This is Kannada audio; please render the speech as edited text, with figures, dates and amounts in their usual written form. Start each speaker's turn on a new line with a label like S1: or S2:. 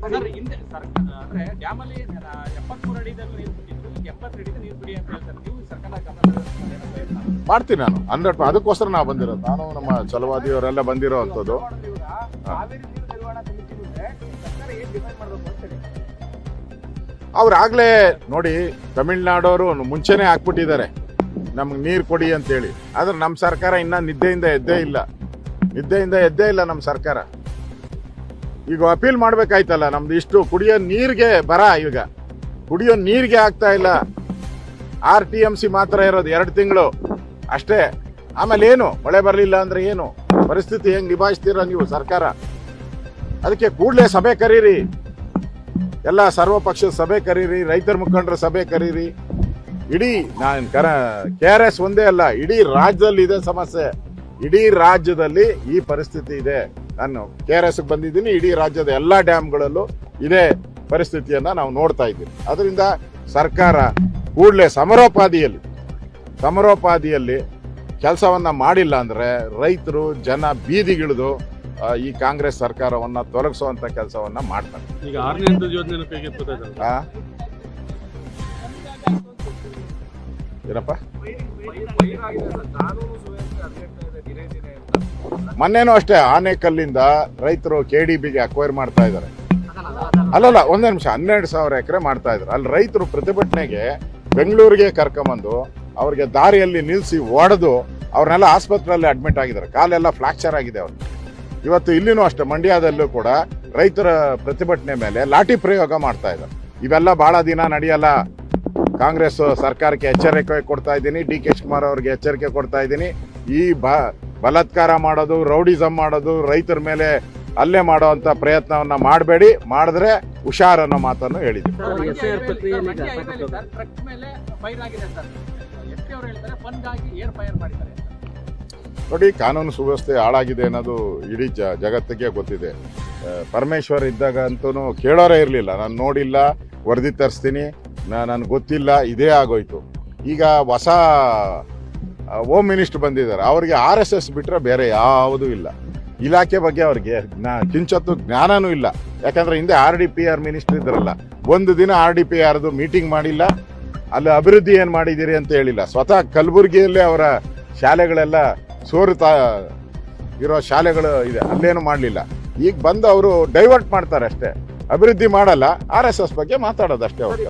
S1: ಸರ್ ಹಿಂದೆ ಅಂದ್ರೆ ಡ್ಯಾಮಲ್ಲಿ 73 ಅಡಿದಲ್ಲೂ ನೀರು ಬಿಟ್ಟಿದ್ರು, 80 ಅಡಿದ ನೀರು ಬಿಡಿ ಅಂತ ಹೇಳ್ತಾರೆ. ನೀವು ಸರ್ಕಾರ
S2: ಮಾಡ್ತೀನಿ ನಾನು 100%. ಅದಕ್ಕೋಸ್ಕರ ನಾವು ಬಂದಿರೋದು. ನಾನು ನಮ್ಮ ಛಲವಾದಿಯವರೆಲ್ಲ ಬಂದಿರೋ ಅಂಥದ್ದು. ಅವ್ರಾಗ್ಲೇ ನೋಡಿ, ತಮಿಳ್ನಾಡವರು ಮುಂಚೆನೆ ಹಾಕ್ಬಿಟ್ಟಿದ್ದಾರೆ ನಮ್ಗೆ ನೀರು ಕೊಡಿ ಅಂತೇಳಿ. ಆದ್ರೆ ನಮ್ಮ ಸರ್ಕಾರ ಇನ್ನ ನಿದ್ದೆಯಿಂದ ಎದ್ದೇ ಇಲ್ಲ ನಮ್ಮ ಸರ್ಕಾರ. ಈಗ ಅಪೀಲ್ ಮಾಡ್ಬೇಕಾಯ್ತಲ್ಲ, ನಮ್ದು ಇಷ್ಟು ಕುಡಿಯೋ ನೀರಿಗೆ ಬರ, ಈಗ ಕುಡಿಯೋ ನೀರಿಗೆ ಆಗ್ತಾ ಇಲ್ಲ. RTMC ಮಾತ್ರ ಇರೋದು 2 ತಿಂಗಳು ಅಷ್ಟೇ. ಆಮೇಲೆ ಏನು ಮಳೆ ಬರಲಿಲ್ಲ ಅಂದ್ರೆ ಏನು ಪರಿಸ್ಥಿತಿ, ಹೆಂಗ್ ನಿಭಾಯಿಸ್ತೀರ ನೀವು ಸರ್ಕಾರ? ಅದಕ್ಕೆ ಕೂಡಲೇ ಸಭೆ ಕರೀರಿ, ಎಲ್ಲ ಸರ್ವಪಕ್ಷದ ಸಭೆ ಕರೀರಿ, ರೈತರ ಮುಖಂಡರ ಸಭೆ ಕರೀರಿ. ಇಡೀ ನಾನು KRS ಒಂದೇ ಅಲ್ಲ, ಇಡೀ ರಾಜ್ಯದಲ್ಲಿ ಇದೆ ಸಮಸ್ಯೆ. ಇಡೀ ರಾಜ್ಯದಲ್ಲಿ ಈ ಪರಿಸ್ಥಿತಿ ಇದೆ. ನಾನು KRSಗೆ ಬಂದಿದ್ದೀನಿ, ಇಡೀ ರಾಜ್ಯದ ಎಲ್ಲ ಡ್ಯಾಮ್ಗಳಲ್ಲೂ ಇದೇ ಪರಿಸ್ಥಿತಿಯನ್ನ ನಾವು ನೋಡ್ತಾ ಇದ್ದೀವಿ. ಅದರಿಂದ ಸರ್ಕಾರ ಕೂಡಲೇ ಸಮರೋಪಾದಿಯಲ್ಲಿ ಕೆಲಸವನ್ನ ಮಾಡಿಲ್ಲ ಅಂದ್ರೆ ರೈತರು ಜನ ಬೀದಿಗಿಳಿದು ಈ ಕಾಂಗ್ರೆಸ್ ಸರ್ಕಾರವನ್ನ ತೊಲಗಿಸುವಂತ ಕೆಲಸವನ್ನ ಮಾಡ್ತಾರೆ.
S3: ಈಗ 6ನೇ ಹಂತದ ಯೋಜನೆ ಕೈಗೆ
S2: ಏನಪ್ಪ, ಮೊನ್ನೆನೂ ಅಷ್ಟೇ ಆನೆಕಲ್ಲಿಂದ ರೈತರು KDBಗೆ ಅಕ್ವೈರ್ ಮಾಡ್ತಾ ಇದ್ದಾರೆ. ಅಲ್ಲಲ್ಲ, ಒಂದೇ ನಿಮಿಷ, 12,000 ಎಕರೆ ಮಾಡ್ತಾ ಇದ್ರು. ಅಲ್ಲಿ ರೈತರು ಪ್ರತಿಭಟನೆಗೆ ಬೆಂಗಳೂರಿಗೆ ಕರ್ಕೊಂಬಂದು ಅವ್ರಿಗೆ ದಾರಿಯಲ್ಲಿ ನಿಲ್ಲಿಸಿ ಹೊಡೆದು ಅವ್ರನ್ನೆಲ್ಲ ಆಸ್ಪತ್ರೆಯಲ್ಲಿ ಅಡ್ಮಿಟ್ ಆಗಿದ್ದಾರೆ. ಕಾಲೆಲ್ಲ ಫ್ರಾಕ್ಚರ್ ಆಗಿದೆ ಅವ್ರು. ಇವತ್ತು ಇಲ್ಲಿನೂ ಅಷ್ಟೇ, ಮಂಡ್ಯದಲ್ಲೂ ಕೂಡ ರೈತರ ಪ್ರತಿಭಟನೆ ಮೇಲೆ ಲಾಠಿ ಪ್ರಯೋಗ ಮಾಡ್ತಾ ಇದ್ದಾರೆ. ಇವೆಲ್ಲ ಬಹಳ ದಿನ ನಡೆಯಲ್ಲ. ಕಾಂಗ್ರೆಸ್ ಸರ್ಕಾರಕ್ಕೆ ಎಚ್ಚರಿಕೆ ಕೊಡ್ತಾ ಇದ್ದೀನಿ, DK ಶಿವಕುಮಾರ್ ಅವ್ರಿಗೆ ಎಚ್ಚರಿಕೆ ಕೊಡ್ತಾ ಇದ್ದೀನಿ. ಈ ಬಲಾತ್ಕಾರ ಮಾಡೋದು, ರೌಡಿಸಮ್ ಮಾಡೋದು, ರೈತರ ಮೇಲೆ ಹಲ್ಲೆ ಮಾಡುವಂತ ಪ್ರಯತ್ನವನ್ನ ಮಾಡಬೇಡಿ. ಮಾಡಿದ್ರೆ ಹುಷಾರ್ ಅನ್ನೋ ಮಾತನ್ನು ಹೇಳಿದ್ದೀನಿ. ನೋಡಿ, ಕಾನೂನು ಸುವ್ಯವಸ್ಥೆ ಹಾಳಾಗಿದೆ ಅನ್ನೋದು ಇಡೀ ಜಗತ್ತಿಗೆ ಗೊತ್ತಿದೆ. ಪರಮೇಶ್ವರ್ ಇದ್ದಾಗ ಅಂತೂ ಕೇಳೋರೇ ಇರಲಿಲ್ಲ. ನಾನು ನೋಡಿಲ್ಲ, ವರದಿ ತರಿಸ್ತೀನಿ, ನನಗೆ ಗೊತ್ತಿಲ್ಲ, ಇದೇ ಆಗೋಯ್ತು. ಈಗ ಹೊಸ ಹೋಮ್ ಮಿನಿಸ್ಟರ್ ಬಂದಿದ್ದಾರೆ, ಅವ್ರಿಗೆ RSS ಬಿಟ್ಟರೆ ಬೇರೆ ಯಾವುದೂ ಇಲ್ಲ. ಇಲಾಖೆ ಬಗ್ಗೆ ಅವ್ರಿಗೆ ಕಿಂಚತ್ತು ಜ್ಞಾನನೂ ಇಲ್ಲ. ಯಾಕಂದ್ರೆ ಹಿಂದೆ RDPR ಮಿನಿಸ್ಟರ್ ಇದ್ರಲ್ಲ, ಒಂದು ದಿನ RDPRದು ಮೀಟಿಂಗ್ ಮಾಡಿಲ್ಲ, ಅಲ್ಲಿ ಅಭಿವೃದ್ಧಿ ಏನು ಮಾಡಿದ್ದೀರಿ ಅಂತ ಹೇಳಿಲ್ಲ. ಸ್ವತಃ ಕಲಬುರಗಿಯಲ್ಲೇ ಅವರ ಶಾಲೆಗಳೆಲ್ಲ ಸೋರುತ್ತಾ ಇರೋ ಶಾಲೆಗಳು ಇದೆ, ಅಲ್ಲೇನು ಮಾಡಲಿಲ್ಲ. ಈಗ ಬಂದು ಅವರು ಡೈವರ್ಟ್ ಮಾಡ್ತಾರೆ ಅಷ್ಟೇ, ಅಭಿವೃದ್ಧಿ ಮಾಡಲ್ಲ, RSS ಬಗ್ಗೆ ಮಾತಾಡೋದು ಅಷ್ಟೇ ಅವರು.